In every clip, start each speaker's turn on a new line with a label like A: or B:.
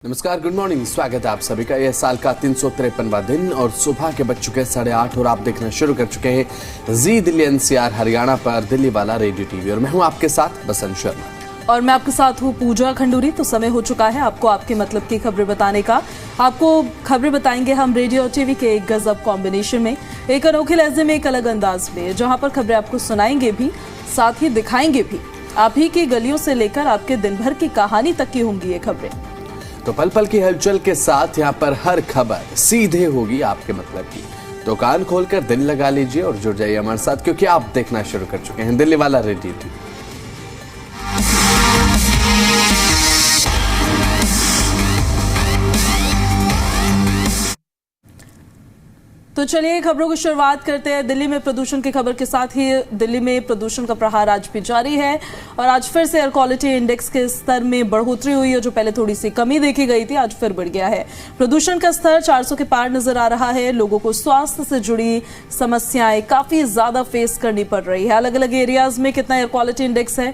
A: नमस्कार, good morning. स्वागत है आप सभी का। यह साल का 353वां दिन और सुबह के बज चुके हैं 8:30 और आप देखना शुरू कर चुके हैं जी दिल्ली एनसीआर हरियाणा पर दिल्ली वाला रेडियो टीवी और मैं हूं आपके साथ बसंत शर्मा
B: और मैं आपके साथ हूं पूजा खंडूरी। तो समय हो चुका है आपको आपके मतलब की खबरें बताने का। आपको खबरें बताएंगे हम रेडियो और टीवी के एक गजब कॉम्बिनेशन में, एक अनोखे लहजे में, एक अलग अंदाज में, जहां पर खबरें आपको सुनाएंगे भी, साथ ही दिखाएंगे भी। आप ही की गलियों से लेकर आपके दिन भर की कहानी तक की होंगी ये खबरें।
A: तो पल पल की हलचल के साथ यहाँ पर हर खबर सीधे होगी आपके मतलब की। तो कान खोलकर दिल लगा लीजिए और जुड़ जाइए हमारे साथ, क्योंकि आप देखना शुरू कर चुके हैं दिल्ली वाला रेडियो टीवी।
B: तो चलिए खबरों की शुरुआत करते हैं दिल्ली में प्रदूषण की खबर के साथ ही। दिल्ली में प्रदूषण का प्रहार आज भी जारी है और आज फिर से एयर क्वालिटी इंडेक्स के स्तर में बढ़ोतरी हुई है। जो पहले थोड़ी सी कमी देखी गई थी, आज फिर बढ़ गया है। प्रदूषण का स्तर 400 के पार नजर आ रहा है। लोगों को स्वास्थ्य से जुड़ी समस्याएं काफी ज्यादा फेस करनी पड़ रही है। अलग अलग एरियाज में कितना एयर क्वालिटी इंडेक्स है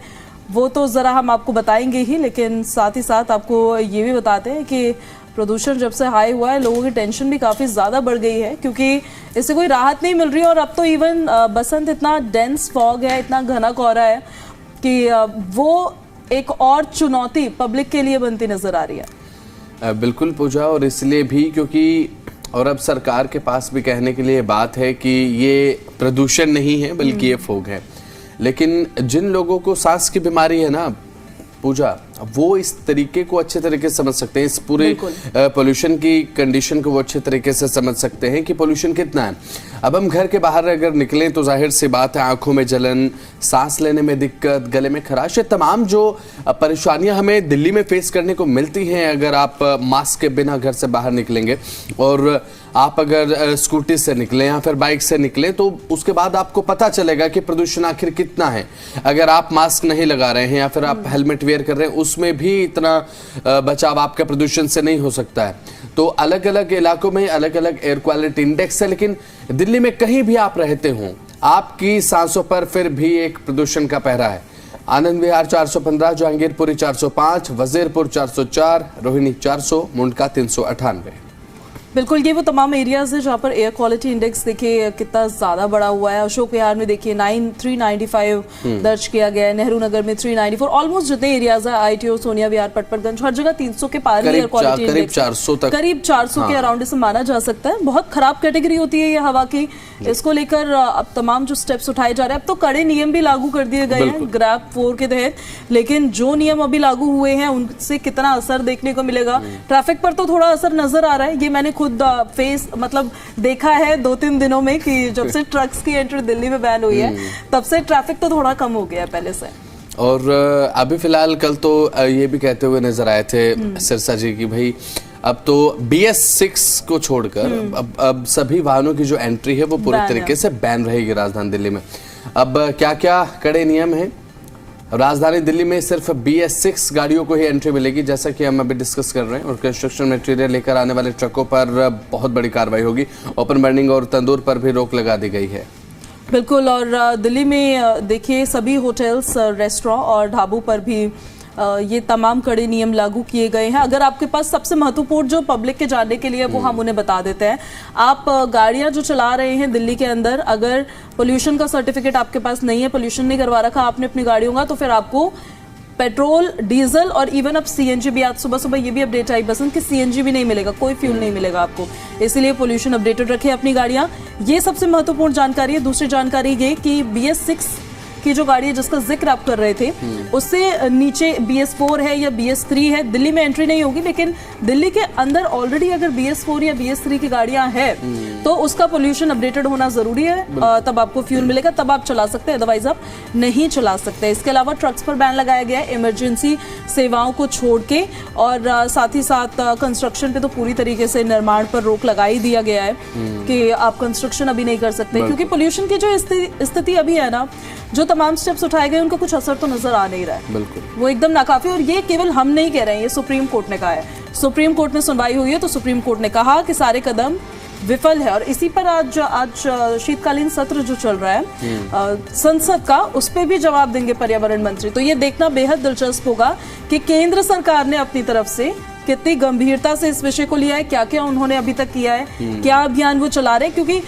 B: वो तो जरा हम आपको बताएंगे ही, लेकिन साथ ही साथ आपको ये भी बताते हैं कि प्रदूषण जब से हाई हुआ है लोगों की टेंशन भी काफ़ी ज़्यादा बढ़ गई है, क्योंकि इससे कोई राहत नहीं मिल रही है। और अब तो इवन बसंत इतना डेंस फॉग है, इतना घना कोहरा है कि वो एक और चुनौती पब्लिक के लिए बनती नजर आ रही है।
A: बिल्कुल पूजा, और इसलिए भी क्योंकि और अब सरकार के पास भी कहने के लिए बात है कि ये प्रदूषण नहीं है बल्कि ये फॉग है। लेकिन जिन लोगों को सांस की बीमारी है ना पूजा, वो इस तरीके को अच्छे तरीके से समझ सकते हैं, इस पूरे पोल्यूशन की कंडीशन को वो अच्छे तरीके से समझ सकते हैं कि पोल्यूशन कितना है। अब हम घर के बाहर अगर निकलें तो जाहिर सी बात है आंखों में जलन, सांस लेने में दिक्कत, गले में खराश, ये तमाम जो परेशानियां हमें दिल्ली में फेस करने को मिलती हैं अगर आप मास्क के बिना घर से बाहर निकलेंगे। और आप अगर स्कूटी से निकलें या फिर बाइक से निकलें तो उसके बाद आपको पता चलेगा कि प्रदूषण आखिर कितना है। अगर आप मास्क नहीं लगा रहे हैं या फिर आप हेलमेट वेयर कर रहे हैं, उसमें भी इतना बचाव आपका प्रदूषण से नहीं हो सकता है। तो अलग अलग इलाकों में अलग अलग एयर क्वालिटी इंडेक्स है, लेकिन दिल्ली में कहीं भी आप रहते हो आपकी सांसों पर फिर भी एक प्रदूषण का पहरा है। आनंद विहार 415, जहांगीरपुरी 405, वजीरपुर 404, रोहिणी 400, मुंडका 398।
B: बिल्कुल, ये वो तमाम एरियाज है जहाँ पर एयर क्वालिटी इंडेक्स देखिए कितना ज़्यादा बढ़ा हुआ है। अशोक विहार में देखिए 395 दर्ज किया गया है, नेहरू नगर में 394, ऑलमोस्ट जितने एरियाज है ITO, सोनिया विहार, पटपरगंज, हर जगह 300 के पार एयर क्वालिटी इंडेक्स, करीब 400 के अराउंड इसे माना जा सकता है। बहुत खराब कैटेगरी होती है ये हवा की। इसको लेकर अब तमाम जो स्टेप्स उठाए जा रहे हैं, अब तो कड़े नियम भी लागू कर दिए गए हैं ग्रैप 4 के तहत, लेकिन जो नियम अभी लागू हुए हैं उनसे कितना असर देखने को मिलेगा। ट्रैफिक पर तो थोड़ा असर नजर आ रहा है, ये मैंने खुद फेस मतलब देखा है 2-3 दिनों में कि जब से ट्रक्स की एंट्री दिल्ली में बैन हुई है तब से ट्रैफिक तो थोड़ा कम हो गया है पहले से।
A: और अभी फिलहाल कल तो ये भी कहते हुए नजर आए थे सिरसा जी की भाई अब तो BS6 को छोड़कर अब सभी वाहनों की जो एंट्री है वो पूरे तरीके से बैन रहेगी राजधानी दिल्ली में। अब क्या क्या कड़े नियम हैं। राजधानी दिल्ली में सिर्फ BS6 गाड़ियों को ही एंट्री मिलेगी, जैसा कि हम अभी डिस्कस कर रहे हैं। और कंस्ट्रक्शन मटेरियल लेकर आने वाले ट्रकों पर बहुत बड़ी कार्रवाई होगी। ओपन बर्निंग और तंदूर पर भी रोक लगा दी गई है।
B: बिल्कुल, और दिल्ली में देखिए सभी होटल्स, रेस्टोरेंट और ढाबों पर भी ये तमाम कड़े नियम लागू किए गए हैं। अगर आपके पास सबसे महत्वपूर्ण जो पब्लिक के जानने के लिए वो हम उन्हें बता देते हैं। आप गाड़ियां जो चला रहे हैं दिल्ली के अंदर, अगर पोल्यूशन का सर्टिफिकेट आपके पास नहीं है, पोल्यूशन नहीं करवा रखा आपने अपनी गाड़ियों का, तो फिर आपको पेट्रोल, डीजल और इवन अब CNG भी, आज सुबह सुबह ये भी अपडेट आई बसंत कि CNG भी नहीं मिलेगा, कोई फ्यूल नहीं मिलेगा आपको। इसलिए पोल्यूशन अपडेटेड रखें अपनी गाड़ियां। ये सबसे महत्वपूर्ण जानकारी है। दूसरी जानकारी ये कि BS6 की जो गाड़ी है जिसका जिक्र आप कर रहे थे, उससे नीचे BS4 है या BS3 है, दिल्ली में एंट्री नहीं होगी। लेकिन दिल्ली के अंदर ऑलरेडी अगर BS4 या BS3 की गाड़ियां हैं तो उसका पोल्यूशन अपडेटेड होना जरूरी है, तब आपको फ्यूल मिलेगा, तब आप चला सकते हैं, अदरवाइज आप नहीं चला सकते। इसके अलावा ट्रक्स पर बैन लगाया गया है इमरजेंसी सेवाओं को छोड़ के, और साथ ही साथ कंस्ट्रक्शन पे तो पूरी तरीके से निर्माण पर रोक लगा ही दिया गया है कि आप कंस्ट्रक्शन अभी नहीं कर सकते, क्योंकि पोल्यूशन की जो स्थिति अभी है ना, जो तमाम स्टेप्स उठाए गए उनका कुछ असर तो नजर आ नहीं रहा है।
A: बिल्कुल, वो
B: एकदम नाकाफी। और ये केवल हम नहीं कह रहे हैं, ये सुप्रीम कोर्ट ने कहा है। सुप्रीम कोर्ट में सुनवाई हुई है तो सुप्रीम कोर्ट ने कहा कि सारे कदम विफल है। और इसी पर आज शीतकालीन सत्र जो चल रहा है संसद का, उस पर भी जवाब देंगे पर्यावरण मंत्री। तो ये देखना बेहद दिलचस्प होगा कि केंद्र सरकार ने अपनी तरफ से कितनी गंभीरता से इस विषय को लिया है, क्या क्या उन्होंने अभी तक किया है, क्या अभियान वो चला रहे हैं, क्योंकि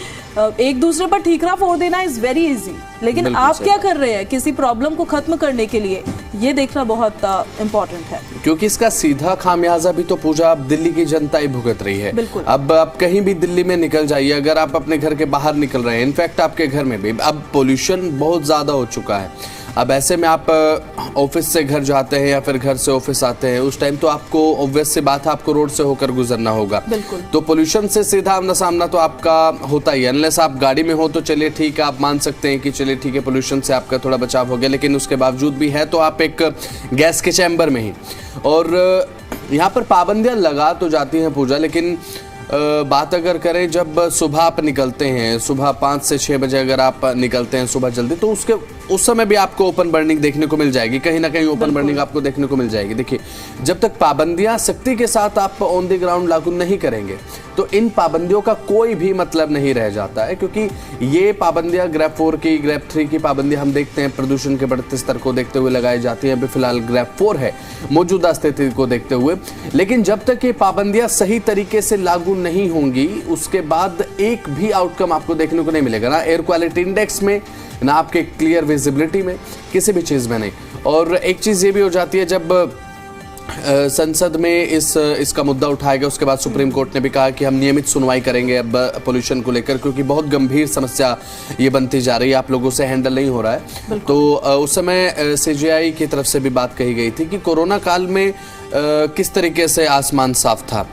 B: एक दूसरे पर ठीकरा फोड़ देना इज वेरी इजी, लेकिन आप क्या कर रहे हैं किसी प्रॉब्लम को खत्म करने के लिए, ये देखना बहुत इम्पोर्टेंट है।
A: क्योंकि इसका सीधा खामियाजा भी तो पूजा अब दिल्ली की जनता ही भुगत रही है। अब आप कहीं भी दिल्ली में निकल जाइए, अगर आप अपने घर के बाहर निकल रहे हैं, इनफैक्ट आपके घर में भी अब पोल्यूशन बहुत ज्यादा हो चुका है। अब ऐसे में आप ऑफिस से घर जाते हैं या फिर घर से ऑफिस आते हैं, उस टाइम तो आपको ऑब्वियस सी बात है आपको रोड से होकर गुजरना होगा। तो पोल्यूशन से सीधा आमना सामना तो आपका होता ही है। अनलेस आप गाड़ी में हो तो चलिए ठीक है, आप मान सकते हैं कि चलिए ठीक है पोल्यूशन से आपका थोड़ा बचाव हो गया, लेकिन उसके बावजूद भी है तो आप एक गैस के चैम्बर में ही। और यहाँ पर पाबंदियां लगा तो जाती हैं पूजा, लेकिन बात अगर करें जब सुबह आप निकलते हैं, सुबह 5 से 6 बजे अगर आप निकलते हैं सुबह जल्दी, तो उस समय भी आपको ओपन बर्निंग देखने को मिल जाएगी, कहीं ना कहीं ओपन बर्निंग आपको देखने को मिल जाएगी। देखिए, जब तक पाबंदियां सख्ती के साथ आप ऑन द ग्राउंड लागू नहीं करेंगे तो इन पाबंदियों का कोई भी मतलब नहीं रह जाता है, क्योंकि ये पाबंदियां ग्रेप 4 की, ग्रेप 3 की पाबंदियां हम देखते हैं प्रदूषण के बढ़ते स्तर को देखते हुए लगाई जाती हैं। अभी फिलहाल ग्रेप 4 है मौजूदा स्थिति को देखते हुए, लेकिन जब तक ये पाबंदियां सही तरीके से लागू नहीं होंगी उसके बाद एक भी आउटकम आपको देखने को नहीं मिलेगा, ना एयर क्वालिटी इंडेक्स में, ना आपके क्लियर विजिबिलिटी में, किसी भी चीज में नहीं। और एक चीज ये भी हो जाती है, जब संसद में इसका मुद्दा उठाया गया उसके बाद सुप्रीम कोर्ट ने भी कहा कि हम नियमित सुनवाई करेंगे अब पोल्यूशन को लेकर, क्योंकि बहुत गंभीर समस्या ये बनती जा रही है, आप लोगों से हैंडल नहीं हो रहा है। तो उस समय सीजीआई की तरफ से भी बात कही गई थी कि कोरोना काल में किस तरीके से आसमान साफ था।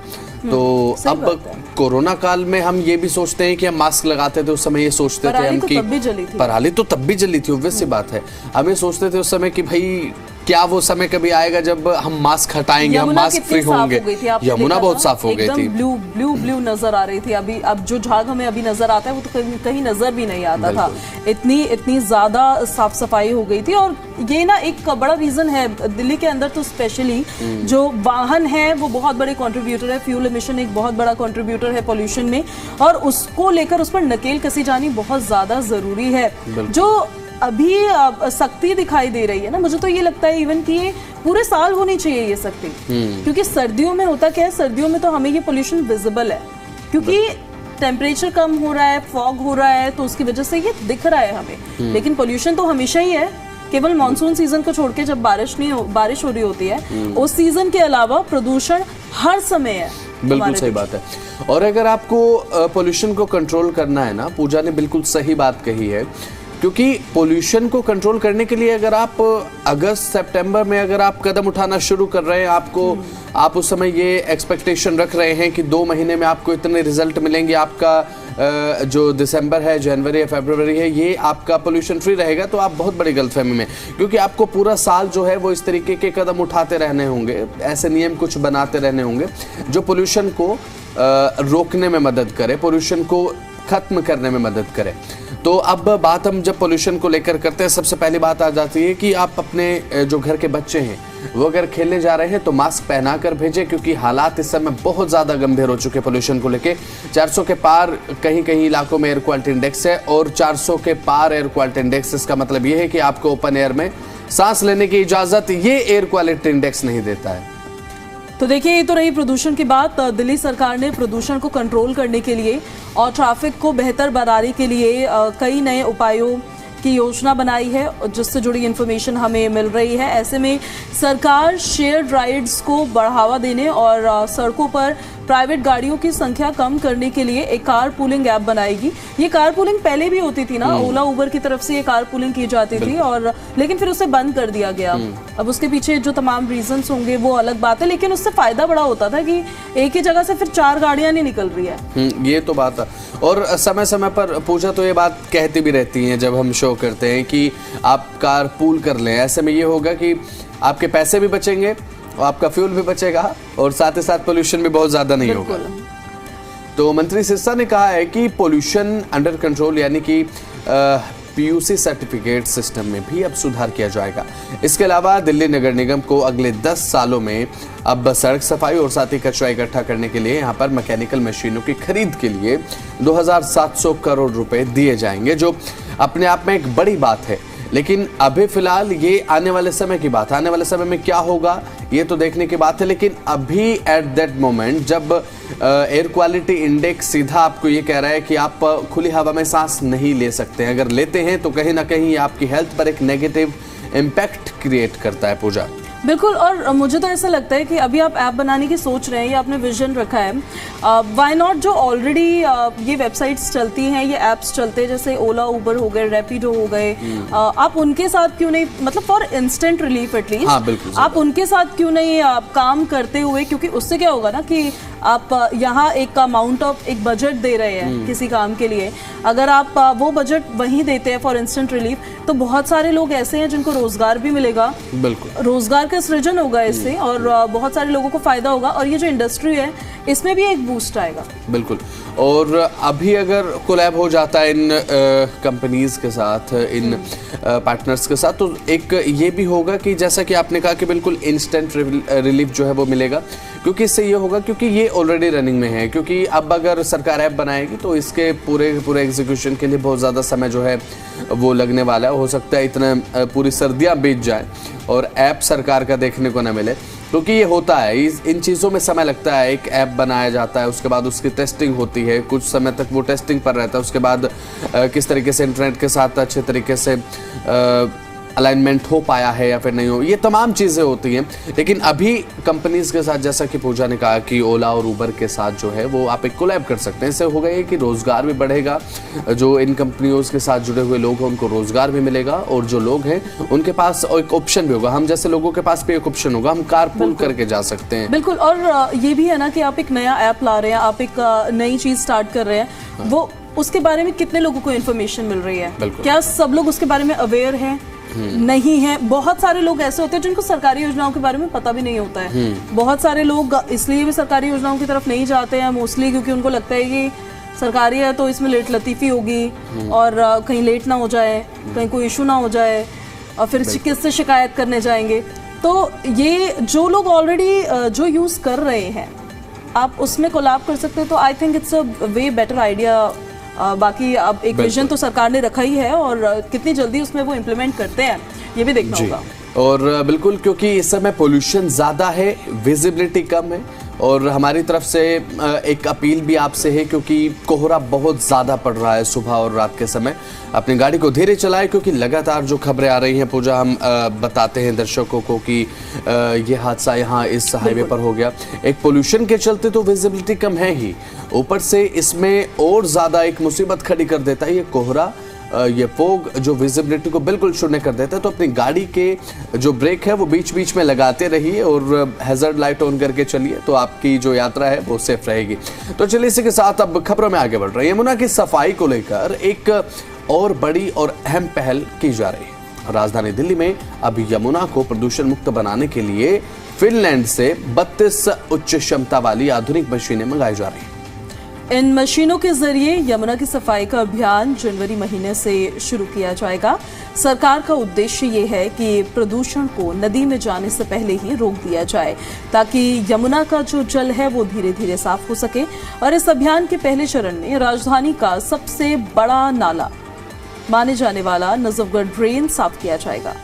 A: तो अब कोरोना काल में हम ये भी सोचते हैं कि हम मास्क लगाते थे, उस समय ये सोचते थे हम कि पराली तो तब भी जली थी, ऑब्वियस सी बात है। हम ये सोचते थे उस समय कि भाई क्या वो समय कभी आएगा जब हम मास्क हटाएंगे, हम मास्क फ्री होंगे। यमुना बहुत साफ हो गई थी,
B: ब्लू नजर आ रही थी। अभी अब जो झाग हमें अभी नजर आता है वो तो कहीं नजर भी नहीं आता था, इतनी ज्यादा साफ सफाई हो गई थी। और ये ना एक बड़ा रीजन है दिल्ली के अंदर तो स्पेशली जो वाहन है वो बहुत बड़े कंट्रीब्यूटर है, फ्यूल एमिशन एक बहुत बड़ा कंट्रीब्यूटर है पोल्यूशन में, और उसको लेकर उस पर नकेल कसी जानी बहुत ज्यादा जरूरी है। जो अभी सख्ती दिखाई दे रही है ना, मुझे तो ये लगता है इवन कि ये पूरे साल होनी चाहिए ये सख्ती, क्योंकि सर्दियों में होता क्या है, सर्दियों में तो हमें ये पोल्यूशन विजिबल है, क्योंकि टेम्परेचर कम हो रहा है, फॉग हो रहा है, तो उसकी वजह से ये दिख रहा है हमें। लेकिन पोल्यूशन तो हमेशा ही है, केवल मानसून सीजन को छोड़ के जब बारिश हो रही होती है उस सीजन के अलावा प्रदूषण हर समय है।
A: बिल्कुल सही बात है। और अगर आपको पोल्यूशन को कंट्रोल करना है ना, पूजा ने बिल्कुल सही बात कही है, क्योंकि पोल्यूशन को कंट्रोल करने के लिए अगर आप अगस्त सितंबर में अगर आप कदम उठाना शुरू कर रहे हैं, आप उस समय ये एक्सपेक्टेशन रख रहे हैं कि 2 महीने में आपको इतने रिजल्ट मिलेंगे, आपका जो दिसंबर है, जनवरी या फरवरी है, ये आपका पोल्यूशन फ्री रहेगा, तो आप बहुत बड़ी गलतफहमी में, क्योंकि आपको पूरा साल जो है वो इस तरीके के कदम उठाते रहने होंगे, ऐसे नियम कुछ बनाते रहने होंगे जो पोल्यूशन को रोकने में मदद करे, पोल्यूशन को खत्म करने में मदद करे। तो अब बात हम जब पोल्यूशन को लेकर करते हैं, सबसे पहली बात आ जाती है कि आप अपने जो घर के बच्चे हैं वो अगर खेलने जा रहे हैं तो मास्क पहना कर भेजें, क्योंकि हालात इस समय बहुत ज़्यादा गंभीर हो चुके हैं पोल्यूशन को लेके। 400 के पार कहीं कहीं इलाकों में एयर क्वालिटी इंडेक्स है, और 400 के पार एयर क्वालिटी इंडेक्स, इसका मतलब ये है कि आपको ओपन एयर में सांस लेने की इजाज़त ये एयर क्वालिटी इंडेक्स नहीं देता है।
B: तो देखिए, ये तो रही प्रदूषण की बात। दिल्ली सरकार ने प्रदूषण को कंट्रोल करने के लिए और ट्रैफिक को बेहतर बनाने के लिए कई नए उपायों की योजना बनाई है, जिससे जुड़ी इन्फॉर्मेशन हमें मिल रही है। ऐसे में सरकार शेयर्ड राइड्स को बढ़ावा देने और सड़कों पर प्राइवेट गाड़ियों की संख्या कम करने के लिए एक कार पूलिंग ऐप बनाएगी। ये कार पूलिंग पहले भी होती थी ना, ओला उबर की तरफ से ये कार पूलिंग की जाती थी, और लेकिन फिर उसे बंद कर दिया गया। अब उसके पीछे जो तमाम रीजंस होंगे वो अलग बात है, लेकिन उससे फायदा बड़ा होता था कि एक ही जगह से फिर 4 गाड़ियां नहीं निकल रही है।
A: ये तो बात है। और समय समय पर पूजा तो ये बात कहती भी रहती है जब हम शो करते हैं कि आप कार पूल कर लें, ऐसे में ये होगा कि आपके पैसे भी बचेंगे और आपका फ्यूल भी बचेगा, और साथ ही साथ पोल्यूशन भी बहुत ज्यादा नहीं होगा। तो मंत्री सिरसा ने कहा है कि पोल्यूशन अंडर कंट्रोल यानी कि पीयूसी सर्टिफिकेट सिस्टम में भी अब सुधार किया जाएगा। इसके अलावा दिल्ली नगर निगम को अगले 10 सालों में अब सड़क सफाई और साथ ही कचरा इकट्ठा करने के लिए यहाँ पर मैकेनिकल मशीनों की खरीद के लिए 2700 करोड़ रुपए दिए जाएंगे, जो अपने आप में एक बड़ी बात है। लेकिन अभी फिलहाल ये आने वाले समय की बात है, आने वाले समय में क्या होगा ये तो देखने की बात है। लेकिन अभी एट दैट मोमेंट जब एयर क्वालिटी इंडेक्स सीधा आपको ये कह रहा है कि आप खुली हवा में सांस नहीं ले सकते हैं, अगर लेते हैं तो कहीं ना कहीं आपकी हेल्थ पर एक नेगेटिव इम्पैक्ट क्रिएट करता है। पूजा
B: बिल्कुल, और मुझे तो ऐसा लगता है कि अभी आप ऐप बनाने की सोच रहे हैं या आपने विजन रखा है, व्हाई नॉट जो ऑलरेडी ये वेबसाइट्स चलती हैं, ये ऐप्स चलते हैं, जैसे ओला उबर हो गए, रैपिडो हो गए, आप उनके साथ क्यों नहीं, मतलब फॉर इंस्टेंट रिलीफ एटलीस्ट,
A: हाँ, बिल्कुल
B: आप उनके साथ क्यों नहीं काम करते हुए, क्योंकि उससे क्या होगा ना कि आप यहाँ एक अमाउंट ऑफ एक बजट दे रहे हैं किसी काम के लिए, अगर आप वो बजट वहीं देते हैं फॉर इंस्टेंट रिलीफ, तो बहुत सारे लोग ऐसे हैं जिनको रोजगार भी मिलेगा,
A: बिल्कुल
B: रोजगार का सृजन होगा इससे, और बहुत सारे लोगों को फायदा होगा, और ये जो इंडस्ट्री है इसमें भी एक बूस्ट आएगा।
A: बिल्कुल। और अभी अगर कोलैब हो जाता है इन कंपनीज के साथ, इन पार्टनर्स के साथ, तो एक ये भी होगा कि जैसा कि आपने कहा कि बिल्कुल इंस्टेंट रिलीफ जो है वो मिलेगा, क्योंकि इससे ये होगा, क्योंकि ये ऑलरेडी रनिंग में है, क्योंकि अब अगर सरकार ऐप बनाएगी तो इसके पूरे एग्जीक्यूशन के लिए बहुत ज़्यादा समय जो है वो लगने वाला है। हो सकता है इतना पूरी सर्दियाँ बीत जाए और ऐप सरकार का देखने को न मिले, क्योंकि ये होता है, इन चीज़ों में समय लगता है। एक ऐप बनाया जाता है, उसके बाद उसकी टेस्टिंग होती है, कुछ समय तक वो टेस्टिंग पर रहता है, उसके बाद किस तरीके से इंटरनेट के साथ अच्छे तरीके से अलाइनमेंट हो पाया है या फिर नहीं हो, ये तमाम चीज़ें होती हैं। लेकिन अभी कंपनीज के साथ, जैसा कि पूजा ने कहा कि ओला और उबर के साथ जो है वो आप एक कोलैब कर सकते हैं। इससे होगा ये कि रोज़गार भी बढ़ेगा, जो इन कंपनियों के साथ जुड़े हुए लोग हैं उनको रोज़गार भी मिलेगा, और जो लोग हैं उनके पास एक ऑप्शन भी होगा, हम जैसे लोगों के पास भी एक ऑप्शन होगा, हम कारपूल करके जा सकते हैं।
B: बिल्कुल, और ये भी है ना कि आप एक नया ऐप ला रहे हैं, आप एक नई चीज़ स्टार्ट कर रहे हैं, वो उसके बारे में कितने लोगों को इन्फॉर्मेशन मिल रही है, क्या सब लोग उसके बारे में अवेयर हैं, नहीं है। बहुत सारे लोग ऐसे होते हैं जिनको सरकारी योजनाओं के बारे में पता भी नहीं होता है। बहुत सारे लोग इसलिए भी सरकारी योजनाओं की तरफ नहीं जाते हैं मोस्टली, क्योंकि उनको लगता है कि सरकारी है तो इसमें लेट लतीफ़ी होगी, और कहीं लेट ना हो जाए, कहीं कोई इशू ना हो जाए, और फिर किससे शिकायत करने जाएंगे। तो ये जो लोग ऑलरेडी जो यूज़ कर रहे हैं, आप उसमें कोलैब कर सकते हैं, तो I think it's a way better idea. बाकी अब एक विजन तो सरकार ने रखा ही है, और कितनी जल्दी उसमें वो इम्प्लीमेंट करते हैं ये भी देखना होगा।
A: और बिल्कुल, क्योंकि इस समय पोल्यूशन ज़्यादा है, विजिबिलिटी कम है, और हमारी तरफ से एक अपील भी आपसे है, क्योंकि कोहरा बहुत ज़्यादा पड़ रहा है सुबह और रात के समय, अपनी गाड़ी को धीरे चलाएं, क्योंकि लगातार जो खबरें आ रही हैं पूजा, हम बताते हैं दर्शकों को कि ये हादसा यहाँ इस हाईवे पर हो गया। एक पोल्यूशन के चलते तो विजिबिलिटी कम है ही, ऊपर से इसमें और ज़्यादा एक मुसीबत खड़ी कर देता है ये कोहरा, ये फोग जो विजिबिलिटी को बिल्कुल शून्य कर देता है। तो अपनी गाड़ी के जो ब्रेक है वो बीच बीच में लगाते रहिए, और हैजर्ड लाइट ऑन करके चलिए, तो आपकी जो यात्रा है वो सेफ रहेगी। तो चलिए इसी के साथ अब खबरों में आगे बढ़ रहे हैं। यमुना की सफाई को लेकर एक और बड़ी और अहम पहल की जा रही है। राजधानी दिल्ली में अब यमुना को प्रदूषण मुक्त बनाने के लिए फिनलैंड से 32 उच्च क्षमता वाली आधुनिक मशीनें मंगाई जा रही हैं।
B: इन मशीनों के जरिए यमुना की सफाई का अभियान जनवरी महीने से शुरू किया जाएगा। सरकार का उद्देश्य ये है कि प्रदूषण को नदी में जाने से पहले ही रोक दिया जाए, ताकि यमुना का जो जल है वो धीरे धीरे साफ हो सके। और इस अभियान के पहले चरण में राजधानी का सबसे बड़ा नाला माने जाने वाला नजफगढ़ ड्रेन साफ किया जाएगा।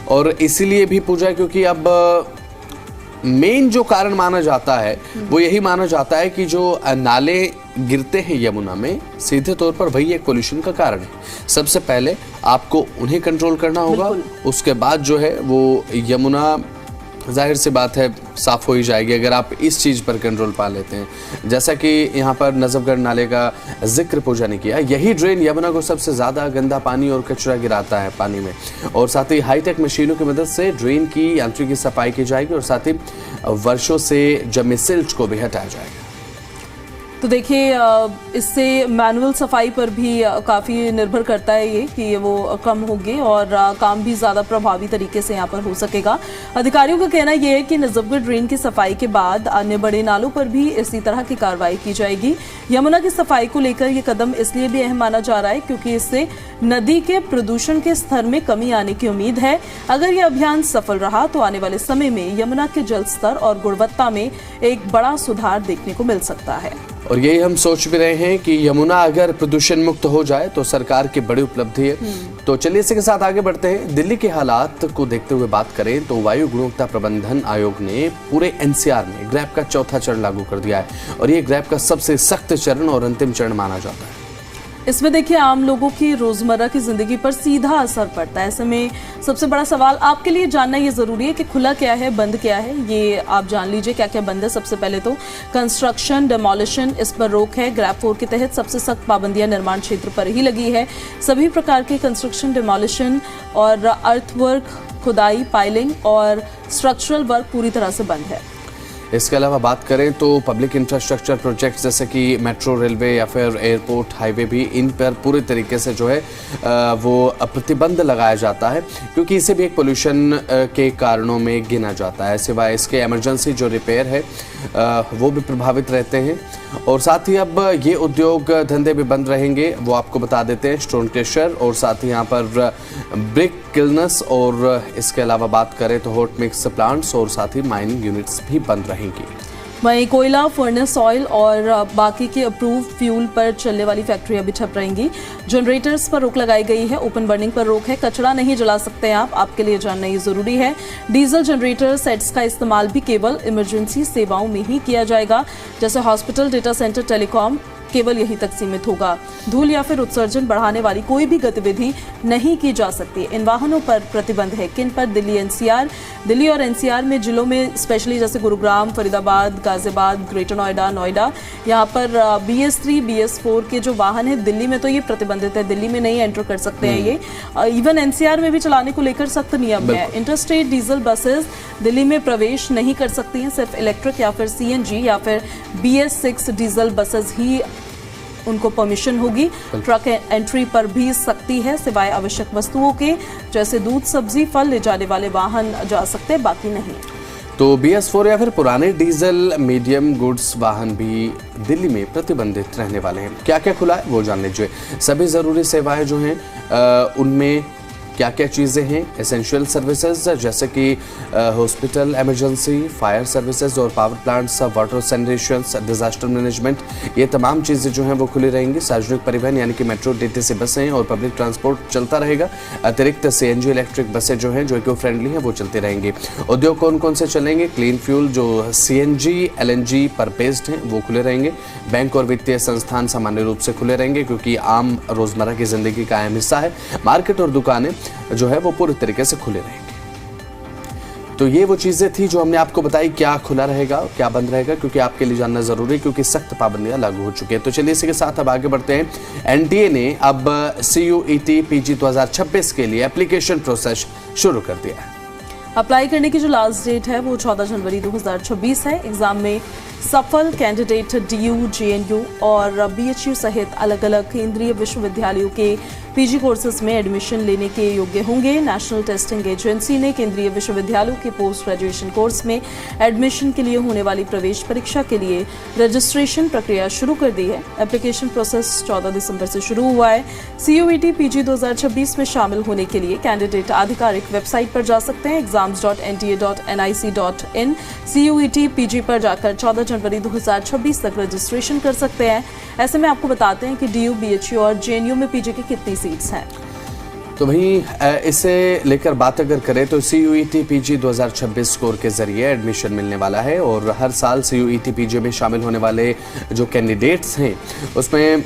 A: और इसीलिए भी पूजा, क्योंकि अब मेन जो कारण माना जाता है वो यही माना जाता है कि जो नाले गिरते हैं यमुना में, सीधे तौर पर वही एक पोल्यूशन का कारण है। सबसे पहले आपको उन्हें कंट्रोल करना होगा, उसके बाद जो है वो यमुना जाहिर सी बात है साफ हो ही जाएगी, अगर आप इस चीज़ पर कंट्रोल पा लेते हैं। जैसा कि यहाँ पर नजफगढ़ नाले का जिक्र पूजा ने किया, यही ड्रेन यमुना को सबसे ज़्यादा गंदा पानी और कचरा गिराता है पानी में, और साथ ही हाईटेक मशीनों की मदद से ड्रेन की यांत्रिकी सफाई की जाएगी, और साथ ही वर्षों से जमे सिल्ट को भी हटाया जाएगा।
B: तो देखिए, इससे मैनुअल सफाई पर भी काफ़ी निर्भर करता है ये कि वो कम होगी और काम भी ज़्यादा प्रभावी तरीके से यहाँ पर हो सकेगा। अधिकारियों का कहना यह है कि नजफगढ़ ड्रेन की सफाई के बाद अन्य बड़े नालों पर भी इसी तरह की कार्रवाई की जाएगी। यमुना की सफाई को लेकर ये कदम इसलिए भी अहम माना जा रहा है क्योंकि इससे नदी के प्रदूषण के स्तर में कमी आने की उम्मीद है। अगर ये अभियान सफल रहा तो आने वाले समय में यमुना के जल स्तर और गुणवत्ता में एक बड़ा सुधार देखने को मिल सकता है।
A: और यही हम सोच भी रहे हैं कि यमुना अगर प्रदूषण मुक्त हो जाए तो सरकार की बड़ी उपलब्धि है। तो चलिए इसी के साथ आगे बढ़ते हैं। दिल्ली के हालात को देखते हुए बात करें तो वायु गुणवत्ता प्रबंधन आयोग ने पूरे एनसीआर में ग्रैप का चौथा चरण लागू कर दिया है और ये ग्रैप का सबसे सख्त चरण और अंतिम चरण माना जाता है।
B: इसमें देखिए आम लोगों की रोजमर्रा की जिंदगी पर सीधा असर पड़ता है। ऐसे में सबसे बड़ा सवाल आपके लिए जानना ये जरूरी है कि खुला क्या है, बंद क्या है, ये आप जान लीजिए क्या क्या बंद है। सबसे पहले तो कंस्ट्रक्शन, डेमोलिशन, इस पर रोक है। ग्रैप 4 के तहत सबसे सख्त पाबंदियां निर्माण क्षेत्र पर ही लगी है। सभी प्रकार के कंस्ट्रक्शन, डेमोलिशन और अर्थवर्क, खुदाई, पाइलिंग और स्ट्रक्चरल वर्क पूरी तरह से बंद है।
A: इसके अलावा बात करें तो पब्लिक इंफ्रास्ट्रक्चर प्रोजेक्ट्स जैसे कि मेट्रो, रेलवे या फिर एयरपोर्ट, हाईवे भी इन पर पूरे तरीके से जो है वो प्रतिबंध लगाया जाता है क्योंकि इसे भी एक पोल्यूशन के कारणों में गिना जाता है। सिवाय इसके इमरजेंसी जो रिपेयर है वो भी प्रभावित रहते हैं और साथ ही अब ये उद्योग धंधे भी बंद रहेंगे, वो आपको बता देते हैं। स्टोन क्रशर और साथ ही यहाँ पर ब्रिक किल्नस और इसके अलावा बात करें तो हॉट मिक्स प्लांट्स और साथ ही माइनिंग यूनिट्स भी बंद रहेंगी।
B: वहीं कोयला, फर्नेस ऑयल और बाकी के अप्रूव फ्यूल पर चलने वाली फैक्ट्रियां भी ठप रहेंगी। जनरेटर्स पर रोक लगाई गई है। ओपन बर्निंग पर रोक है। कचरा नहीं जला सकते हैं आप, आपके लिए जानना ये जरूरी है। डीजल जनरेटर सेट्स का इस्तेमाल भी केवल इमरजेंसी सेवाओं में ही किया जाएगा, जैसे हॉस्पिटल, डेटा सेंटर, टेलीकॉम, केवल यही तक सीमित होगा। धूल या फिर उत्सर्जन बढ़ाने वाली कोई भी गतिविधि नहीं की जा सकती। इन वाहनों पर प्रतिबंध है। किन पर? दिल्ली और एनसीआर में जिलों में स्पेशली जैसे गुरुग्राम, फरीदाबाद, गाजियाबाद, ग्रेटर नोएडा, यहाँ पर BS3, BS4 के जो वाहन है दिल्ली में तो ये प्रतिबंधित है, दिल्ली में नहीं एंटर कर सकते हैं ये। इवन एनसीआर में भी चलाने को लेकर सख्त नियम है। इंटरस्टेट डीजल बसेस दिल्ली में प्रवेश नहीं कर सकती हैं। सिर्फ इलेक्ट्रिक या फिर CNG या फिर BS6 डीजल बसेस ही उनको परमिशन होगी। ट्रक एंट्री पर भी सख्ती है, सिवाय आवश्यक वस्तुओं के जैसे दूध, सब्जी, फल ले जाने वाले वाहन जा सकते, बाकी नहीं।
A: तो BS4 या फिर पुराने डीजल मीडियम गुड्स वाहन भी दिल्ली में प्रतिबंधित रहने वाले हैं। क्या क्या खुला है वो जान लीजिए। सभी जरूरी सेवाएं जो हैं उनमें क्या क्या चीज़ें हैं। एसेंशियल सर्विसेज जैसे कि हॉस्पिटल, इमरजेंसी, फायर सर्विसेज और power plants, water sanitation, disaster management, ये तमाम चीज़ें जो हैं वो खुली रहेंगी। सार्वजनिक परिवहन यानी कि मेट्रो, DTC बसें और पब्लिक ट्रांसपोर्ट चलता रहेगा। अतिरिक्त CNG इलेक्ट्रिक बसें जो हैं जो इको फ्रेंडली हैं वो चलती रहेंगी। उद्योग कौन कौन से चलेंगे? क्लीन फ्यूल जो CNG, LNG पर बेस्ड हैं वो खुले रहेंगे। बैंक और वित्तीय संस्थान सामान्य रूप से खुले रहेंगे क्योंकि आम रोजमर्रा की जिंदगी का अहम हिस्सा है। मार्केट और दुकानें जो है वो पूरी तरीके से खुले रहेंगे। तो ये वो चीजें थी जो हमने आपको बताई, क्या खुला रहेगा क्या बंद रहेगा, क्योंकि आपके लिए जानना जरूरी है क्योंकि सख्त पाबंदियां लागू हो चुकी है। तो चलिए इसी के साथ अब आगे बढ़ते हैं। NTA ने अब CUET PG 2026 के लिए एप्लीकेशन प्रोसेस शुरू कर दिया है।
B: अप्लाई करने की जो लास्ट डेट है वो 14 जनवरी 2026 है। एग्जाम में सफल कैंडिडेट DU, JNU और BHU सहित अलग अलग केंद्रीय विश्वविद्यालयों के PG कोर्सेज में एडमिशन लेने के योग्य होंगे। नेशनल टेस्टिंग एजेंसी ने केंद्रीय विश्वविद्यालयों के पोस्ट ग्रेजुएशन कोर्स में एडमिशन के लिए होने वाली प्रवेश परीक्षा के लिए रजिस्ट्रेशन प्रक्रिया शुरू कर दी है। एप्लीकेशन प्रोसेस 14 दिसंबर से शुरू हुआ है। CUET PG 2026 में शामिल होने के लिए कैंडिडेट आधिकारिक वेबसाइट पर जा सकते हैं exams.nta.nic.in। CUET PG पर जाकर 14 जनवरी 2026 तक रजिस्ट्रेशन कर सकते हैं। ऐसे में आपको बताते हैं कि DU, BHU और JNU में PG की कितनी सीट्स हैं।
A: तो वहीं इसे लेकर बात अगर करें तो CUET PG 2026 स्कोर के जरिए एडमिशन मिलने वाला है और हर साल CUET PG में शामिल होने वाले जो कैंडिडेट्स हैं उसमें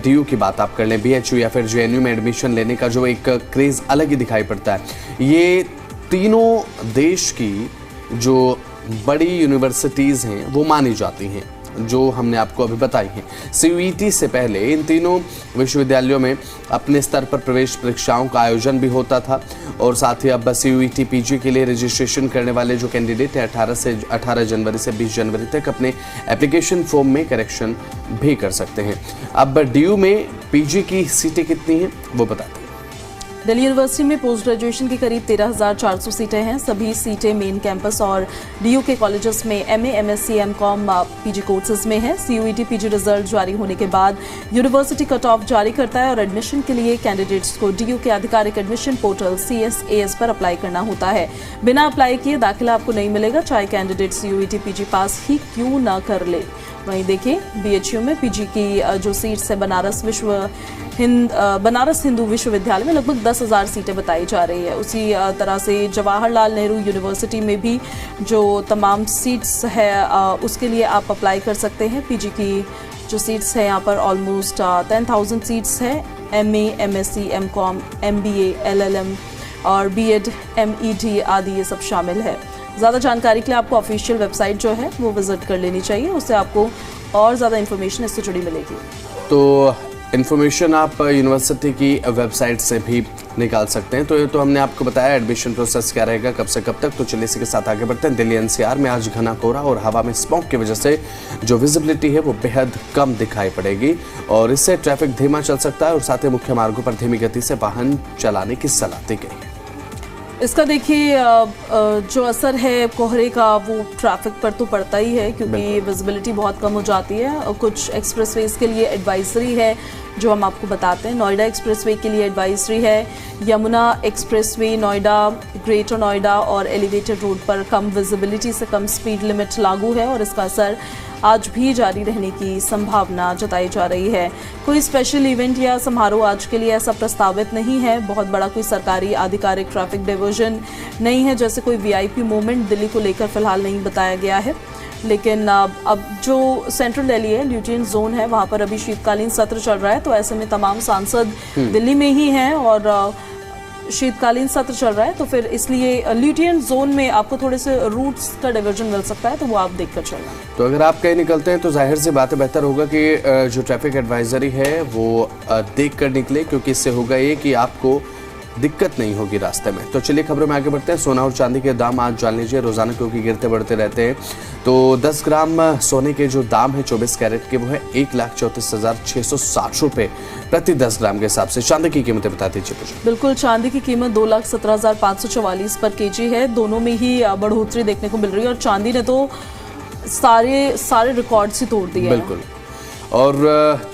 A: DU की बात आप कर लें, BHU या फिर JNU में एडमिशन लेने का जो एक क्रेज़ अलग ही दिखाई पड़ता है। ये तीनों देश की जो बड़ी यूनिवर्सिटीज़ हैं वो मानी जाती हैं जो हमने आपको अभी बताई हैं। CUET से पहले इन तीनों विश्वविद्यालयों में अपने स्तर पर प्रवेश परीक्षाओं का आयोजन भी होता था और साथ ही अब CUET PG के लिए रजिस्ट्रेशन करने वाले जो कैंडिडेट हैं 18 जनवरी से 20 जनवरी तक अपने एप्लीकेशन फॉर्म में करेक्शन भी कर सकते हैं। अब DU में PG की सीटें कितनी हैं वो बताते हैं।
B: दिल्ली यूनिवर्सिटी में पोस्ट ग्रेजुएशन की करीब 13,400 सीटें हैं। सभी सीटें मेन कैंपस और DU के कॉलेजेस में MA, MSc, MCom PG courses में है। CUET PG रिजल्ट जारी होने के बाद यूनिवर्सिटी कट ऑफ जारी करता है और एडमिशन के लिए कैंडिडेट्स को DU के आधिकारिक एडमिशन पोर्टल CSAS पर अप्लाई करना होता है। बिना अप्लाई किए दाखिला आपको नहीं मिलेगा, चाहे कैंडिडेट CUET PG पास ही क्यों न कर ले। वहीं देखिए BHU में PG की जो सीट्स है बनारस हिंदू विश्वविद्यालय में लगभग 10,000 सीटें बताई जा रही है। उसी तरह से जवाहरलाल नेहरू यूनिवर्सिटी में भी जो तमाम सीट्स है उसके लिए आप अप्लाई कर सकते हैं। PG की जो सीट्स है यहाँ पर ऑलमोस्ट 10,000 सीट्स है। MA, MSc, MCom, MBA, LLM और B.Ed, MED आदि ये सब शामिल है। ज़्यादा जानकारी के लिए आपको ऑफिशियल वेबसाइट जो है वो विजिट कर लेनी चाहिए, उससे आपको और ज़्यादा इन्फॉर्मेशन इससे जुड़ी मिलेगी।
A: तो इन्फॉर्मेशन आप यूनिवर्सिटी की वेबसाइट से भी निकाल सकते हैं। तो ये तो हमने आपको बताया एडमिशन प्रोसेस क्या रहेगा, कब से कब तक। तो चलिए इसी के साथ आगे बढ़ते हैं। दिल्ली NCR में आज घना कोहरा और हवा में स्मॉग की वजह से जो विजिबिलिटी है वो बेहद कम दिखाई पड़ेगी और इससे ट्रैफिक धीमा चल सकता है और साथ ही मुख्य मार्गों पर धीमी गति से वाहन चलाने की सलाह दी गई है।
B: इसका देखिए जो असर है कोहरे का वो ट्रैफिक पर तो पड़ता ही है, क्योंकि विजिबिलिटी बहुत कम हो जाती है। कुछ एक्सप्रेसवेज के लिए एडवाइजरी है जो हम आपको बताते हैं। नोएडा एक्सप्रेसवे के लिए एडवाइजरी है, यमुना एक्सप्रेसवे नोएडा, ग्रेटर नोएडा और एलिवेटेड रोड पर कम विजिबिलिटी से कम स्पीड लिमिट लागू है और इसका असर आज भी जारी रहने की संभावना जताई जा रही है। कोई स्पेशल इवेंट या समारोह आज के लिए ऐसा प्रस्तावित नहीं है। बहुत बड़ा कोई सरकारी आधिकारिक ट्रैफिक डाइवर्जन नहीं है, जैसे कोई VIP मूवमेंट दिल्ली को लेकर फिलहाल नहीं बताया गया है। लेकिन अब जो सेंट्रल दिल्ली है, ल्यूटियन जोन है, वहाँ पर अभी शीतकालीन सत्र चल रहा है, तो ऐसे में तमाम सांसद दिल्ली में ही हैं और शीतकालीन सत्र चल रहा है, तो फिर इसलिए ल्यूटियन जोन में आपको थोड़े से रूट्स का डाइवर्जन मिल सकता है, तो वो आप देखकर चलना।
A: तो अगर आप कहीं निकलते हैं तो जाहिर सी बात है बेहतर होगा कि जो ट्रैफिक एडवाइजरी है वो देख कर निकले, क्योंकि इससे होगा ये कि आपको दिक्कत नहीं होगी रास्ते में। तो चलिए खबरों में आगे बढ़ते हैं। सोना और चांदी के दाम आज जान लीजिए, रोजाना क्योंकि गिरते बढ़ते रहते हैं। तो 10 ग्राम सोने के जो दाम है 24 कैरेट के वो है 1,34,660 रुपए प्रति 10 ग्राम के हिसाब से। चांदी की कीमतें बता दीजिए मुझे।
B: बिल्कुल, चांदी की कीमत 2,17,544 पर kg है। दोनों में ही बढ़ोतरी देखने को मिल रही है और चांदी ने तो सारे रिकॉर्ड्स ही तोड़ दिए।
A: बिल्कुल। और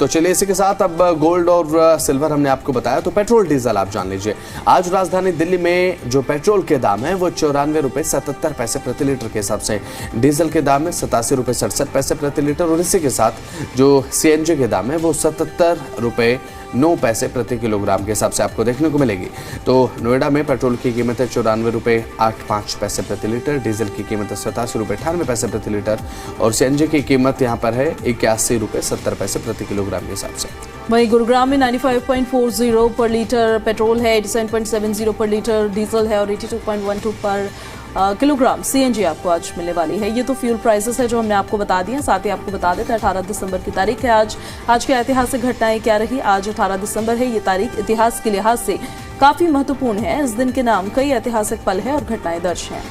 A: तो चलिए इसी के साथ अब गोल्ड और सिल्वर हमने आपको बताया। तो पेट्रोल डीजल आप जान लीजिए, आज राजधानी दिल्ली में जो पेट्रोल के दाम है वो 94 रुपये 77 पैसे प्रति लीटर के हिसाब से, डीजल के दाम है 87 रुपये 67 पैसे प्रति लीटर और इसी के साथ जो CNG के दाम है वो 77 रुपये 9 पैसे प्रति किलोग्राम के हिसाब से आपको देखने को मिलेगी। तो नोएडा में पेट्रोल की कीमत है 94 रुपये 85 पैसे प्रति लीटर, डीजल की कीमत है 87 रुपये 98 पैसे प्रति लीटर और CNG की कीमत यहाँ पर है 81 रुपये 70 पैसे प्रति किलोग्राम के हिसाब से।
B: वहीं गुरुग्राम में 95.40 पर लीटर पेट्रोल है, 87.70 पर लीटर डीजल है और 82.12 पर किलोग्राम CNG आपको आज मिलने वाली है। ये तो फ्यूल प्राइसेस है जो हमने आपको बता दिए। साथ ही आपको बता देते हैं 18 दिसंबर की तारीख है आज की ऐतिहासिक घटनाएं क्या रही। आज 18 दिसंबर है, ये तारीख इतिहास के लिहाज से काफी महत्वपूर्ण है। इस दिन के नाम कई ऐतिहासिक पल है और घटनाएं दर्ज हैं।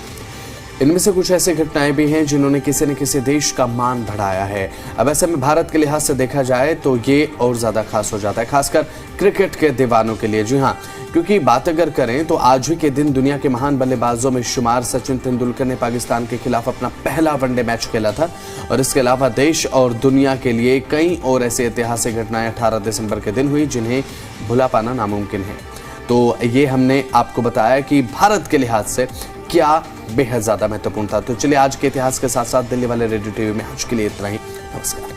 A: इनमें से कुछ ऐसी घटनाएं भी हैं जिन्होंने किसी न किसी देश का मान बढ़ाया है। अब ऐसे में भारत के लिहाज से देखा जाए तो ये और ज्यादा खास हो जाता है, खासकर क्रिकेट के दीवानों के लिए। जी हाँ, क्योंकि बात अगर करें तो आज ही के दिन दुनिया के महान बल्लेबाजों में शुमार सचिन तेंदुलकर ने पाकिस्तान के खिलाफ अपना पहला वनडे मैच खेला था और इसके अलावा देश और दुनिया के लिए कई और ऐसी ऐतिहासिक घटनाएं 18 दिसंबर के दिन हुई जिन्हें भुला पाना नामुमकिन है। तो ये हमने आपको बताया कि भारत के लिहाज से क्या बेहद ज्यादा महत्वपूर्ण था। तो चलिए आज के इतिहास के साथ साथ दिल्ली वाले रेडियो TV में आज के लिए इतना ही। नमस्कार।